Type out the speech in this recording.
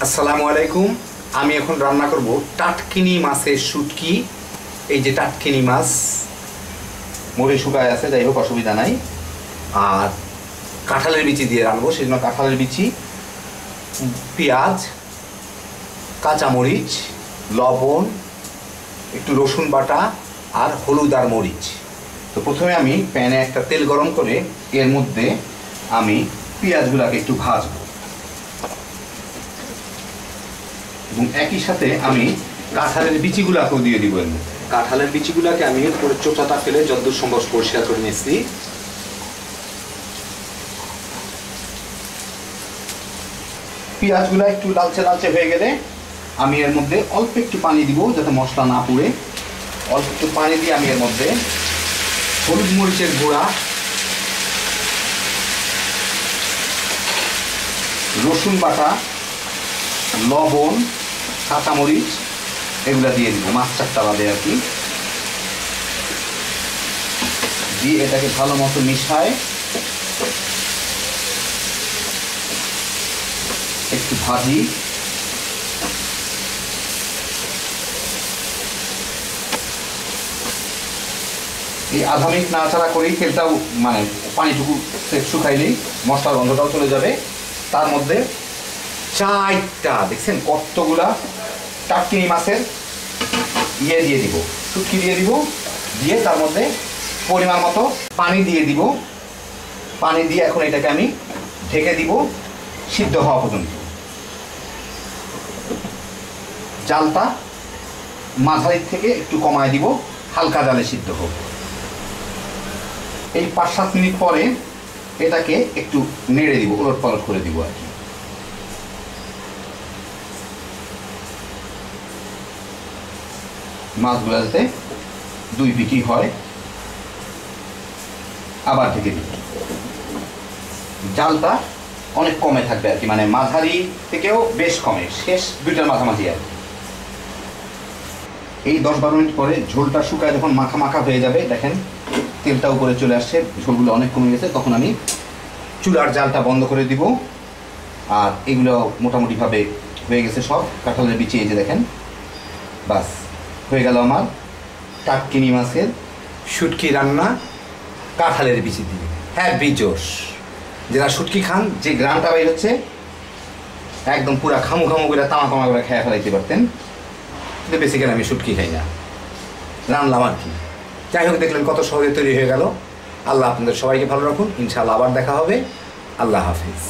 আসসালামু আলাইকুম। আমি এখন রান্না করব টাটকিনি মাছের শুটকি। এই যে টাটকিনি মাছ মরে শুকায় আছে, যাই হোক অসুবিধা নাই। আর কাঁঠালের বিচি দিয়ে রান্নবো, সেই জন্য কাঁঠালের বিচি, পেঁয়াজ, কাঁচামরিচ, লবণ, একটু রসুন বাটা আর হলুদ আর মরিচ। তো প্রথমে আমি প্যানে একটা তেল গরম করে এর মধ্যে আমি পেঁয়াজগুলোকে একটু ভাজবো এবং একই সাথে আমি কাঁঠালের বিচিগুলাকেও দিয়ে দিব। এর মধ্যে কাঁঠালের বিচিগুলাকে আমি পুরো চোচাটা ফেলে যতদূর সম্ভব পরিষ্কার করে নিয়েছি। পেঁয়াজগুলো একটু লালচে লালচে হয়ে গেলে আমি এর মধ্যে অল্প একটু পানি দিব যাতে মশলা না পুড়ে। অল্প একটু পানি দিয়ে আমি এর মধ্যে হলুদ মরিচের গুঁড়া, রসুন বাটা, লবণ, কাঁচামরিচ এগুলা দিয়ে দিব, মাছ চারটা বাদে আর কি। দিয়ে এটাকে ভালো মতো মিশায় একটু ভাজি। এই আধা মিনিট নাড়াচাড়া করেই তেলটাও মানে পানিটুকু শুকাইলেই মশলার গন্ধটাও চলে যাবে। তার মধ্যে চারটা, দেখছেন কতগুলা টাটকিনি মাছের দিয়ে দিব, শুটকি দিয়ে দিব। দিয়ে তার মধ্যে পরিমাণ মতো পানি দিয়ে দিব। পানি দিয়ে এখন এটাকে আমি ঢেকে দিব সিদ্ধ হওয়া পর্যন্ত। জালটা মাঝারি থেকে একটু কমায় দিব, হালকা জালে সিদ্ধ হোক। এই 5-7 মিনিট পরে এটাকে একটু নেড়ে দিব, ওলট পালট করে দিব আর কি। মাছগুলো যাতে 2 পিটি হয়। আবার ঢেকে দিব। জালটা অনেক কমে থাকবে আর কি, মানে মাঝারি থেকেও বেশ কমে, শেষ 2টার মাঝামাঝি আর কি। এই 10-12 মিনিট পরে ঝোলটা শুকায় যখন মাখা মাখা হয়ে যাবে, দেখেন তেলটা উপরে চলে আসছে, ঝোলগুলো অনেক কমে গেছে, তখন আমি চুলার জালটা বন্ধ করে দিব। আর এগুলো মোটামুটিভাবে হয়ে গেছে সব। কাঁঠালের বিচি এই যে দেখেন, বাস হয়ে গেল আমার টাটকিনি মাছের শুটকি রান্না কাঁঠালের বিচি দিয়ে। হ্যাঁ বিজোস, যারা শুটকি খান যে গ্রামটা বাইর হচ্ছে, একদম পুরা খামু খামু করে তামা তামা করে খেয়ে ফেলাইতে পারতেন, কিন্তু বেসিক্যালি আমি শুটকি খাই না, রান্নাম আর কি। যাই হোক, দেখলেন কত সহজে তৈরি হয়ে গেল। আল্লাহ আপনাদের সবাইকে ভালো রাখুন। ইনশাআল্লাহ আবার দেখা হবে। আল্লাহ হাফিজ।